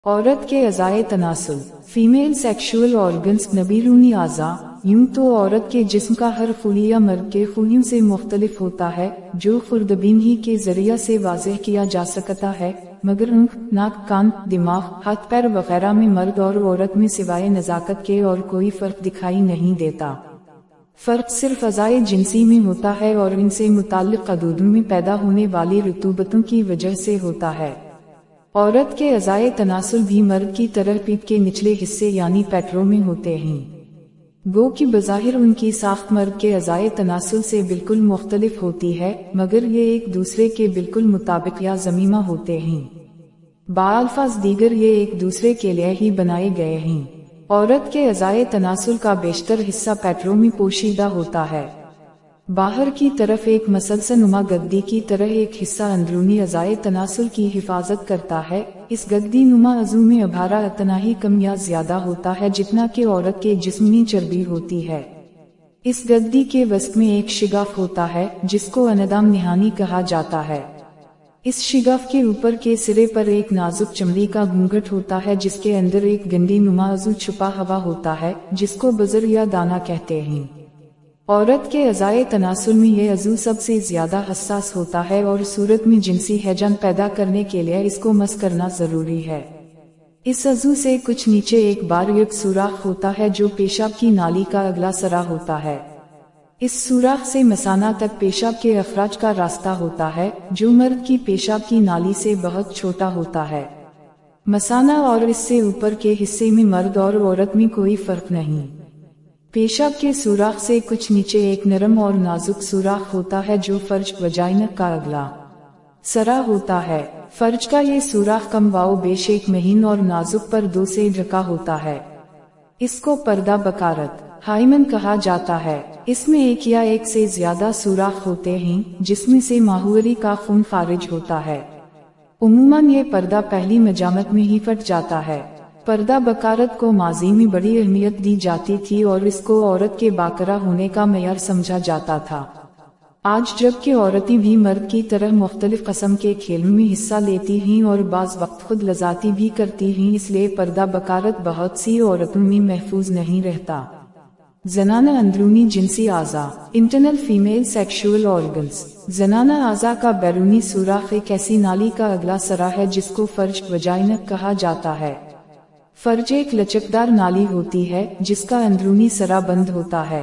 औरत के अज़ाए तनासुल, female sexual organs नबीरूनी आज़ा। यूं तो औरत के जिस्म का हर खुलिया मर्द के खुलियों से मुख्तलिफ होता है, जो खुर्दबीन ही के जरिया से वाज़ेह किया जा सकता है, मगर आँख, नाक, कान, दिमाग, हाथ पैर वगैरह में मर्द और औरत में सिवाय नज़ाकत के और कोई फ़र्क दिखाई नहीं देता। फ़र्क सिर्फ अज़ाए जिनसी में होता है और इनसे मुताल्लिक़ कदूदों में पैदा होने वाली रुतूबतों की वजह से होता है। औरत के अज़ाए तनासुल भी मर्द की तरह पीठ के निचले हिस्से यानी पेटरों में होते हैं। गो कि बज़ाहिर उनकी साख्त मर्द के अज़ाए तनासुल से बिल्कुल मुख्तलिफ होती है, मगर ये एक दूसरे के बिल्कुल मुताबिक या ज़मीमा होते हैं। बाअल्फाज़ दीगर ये एक दूसरे के लिए ही बनाए गए हैं। औरत के अज़ाए तनासुल का बेशतर हिस्सा पेटरों में पोशीदा होता है। बाहर की तरफ एक मसलसनुमा गद्दी की तरह एक हिस्सा अंदरूनी अज़ाए तनासुल की हिफाजत करता है। इस गद्दी नुमा अज़ू में अभारा इतना ही कम या ज्यादा होता है जितना कि औरत के जिस्म में चर्बी होती है। इस गद्दी के वसत में एक शिगाफ होता है जिसको अनदाम निहानी कहा जाता है। इस शिगाफ के ऊपर के सिरे पर एक नाजुक चमड़ी का घूंघट होता है जिसके अंदर एक गंडी नुमा अज़ू छुपा हुआ होता है जिसको बज़र या दाना कहते हैं। औरत के अज़ाए तनासुल में यह अज़ू सबसे ज्यादा हसास होता है और सूरत में जिनसी हैजन पैदा करने के लिए इसको मस करना जरूरी है। इस अज़ू से कुछ नीचे एक बारीक सुराख होता है जो पेशाब की नाली का अगला सरा होता है। इस सुराख से मसाना तक पेशाब के अखराज का रास्ता होता है जो मर्द की पेशाब की नाली से बहुत छोटा होता है। मसाना और इससे ऊपर के हिस्से में मर्द और औरत में कोई फर्क नहीं। पेशाब के सुराख से कुछ नीचे एक नरम और नाजुक सुराख होता है जो फर्ज वजाइना का अगला सरा होता है। फर्ज का ये सुराख कम वाओ बेश एक महीन और नाजुक पर्दों से ढका होता है। इसको पर्दा बकारत हाइमन कहा जाता है। इसमें एक या एक से ज्यादा सुराख होते हैं जिसमें से माहूरी का खून खारिज होता है। उम्मन ये पर्दा पहली मजामत में ही फट जाता है। पर्दा बकारत को माजी में बड़ी अहमियत दी जाती थी और इसको औरत के बाकरा होने का मेयार समझा जाता था। आज जबकि औरतें भी मर्द की तरह मुख्तलिफ कस्म के खेलों में हिस्सा लेती हैं और बाज़ वक्त खुद लजाती भी करती हैं, इसलिए पर्दा बकारत बहुत सी औरतों में महफूज नहीं रहता। जनाना अंदरूनी जिनसी आज़ा, इंटरनल फीमेल सेक्शुअल ऑर्गन्स। जनाना आज़ा का बैरूनी सुराख एक ऐसी नाली का अगला सरा है जिसको फर्ज वजाइना कहा जाता है। फर्ज एक लचकदार नाली होती है जिसका अंदरूनी सरा बंद होता है।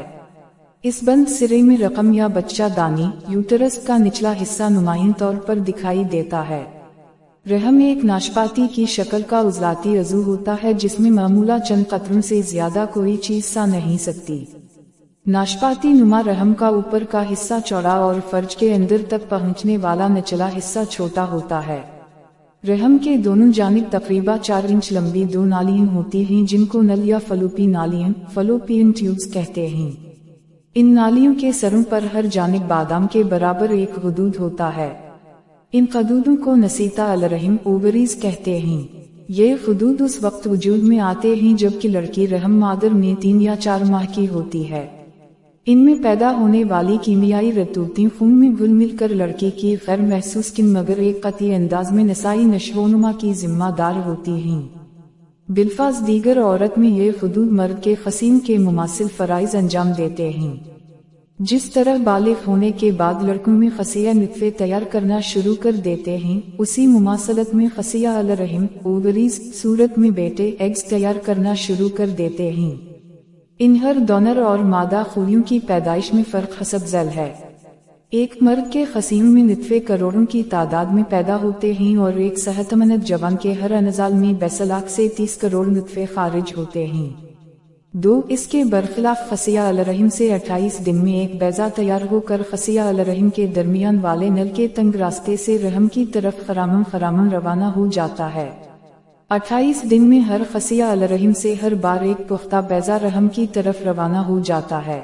इस बंद सिरे में रकम या बच्चा दानी यूटरस का निचला हिस्सा नुमायां तौर पर दिखाई देता है। रहम एक नाशपाती की शक्ल का उजलाती अज़ू होता है जिसमें मामूला चंद कतरों से ज्यादा कोई चीज सा नहीं सकती। नाशपाती नुमा रहम का ऊपर का हिस्सा चौड़ा और फर्ज के अंदर तक पहुंचने वाला निचला हिस्सा छोटा होता है। रहम के दोनों जानिब तकरीबा 4 इंच लंबी 2 नालियां होती हैं जिनको नल या फलोपी नालियां फलोपियन ट्यूब्स कहते हैं। इन नालियों के सरों पर हर जानिब बादाम के बराबर एक गदूद होता है। इन गदूदों को नसीता अलरहिम ओवरीज कहते हैं। ये गदूद उस वक्त वजूद में आते हैं जबकि लड़की रहम मादर में 3 या 4 माह की होती है। इनमें पैदा होने वाली कीमियाई रतूबतें खून में घुल मिल कर लड़की की गैर महसूस किन मगर एक कतई अंदाज में नसाई नशोनुमा की जिम्मेदार होती हैं। बिलफाज दीगर औरत में ये गदूद मर्द के खसीम के मुमासिल फराइज अंजाम देते हैं। जिस तरह बालिग होने के बाद लड़कों में खसिया नुत्फे तैयार करना शुरू कर देते हैं, उसी मुमासलत में खसिया अलरहिम ओवरीज सूरत में बेटे एग्स तैयार करना शुरू कर देते हैं। इन हर डोनर और मादा खूलियों की पैदाइश में फर्क हसब ज़ैल है। एक मर्द के खसीम में नुत्फे करोड़ों की तादाद में पैदा होते हैं और एक सेहतमंद जवान के हर अनजाल में 20 लाख से 30 करोड़ नुत्फे खारिज होते हैं। 2 इसके बरखिलाफ खसिया अलरहिम से 28 दिन में एक बैजा तैयार होकर खसिया अलरहिम के दरमियान वाले नल के तंग रास्ते से रहम की तरफ खरामन रवाना हो जाता है। 28 दिन में हर खसिया अलरहिम से हर बार एक पुख्ता बैजा रहम की तरफ रवाना हो जाता है।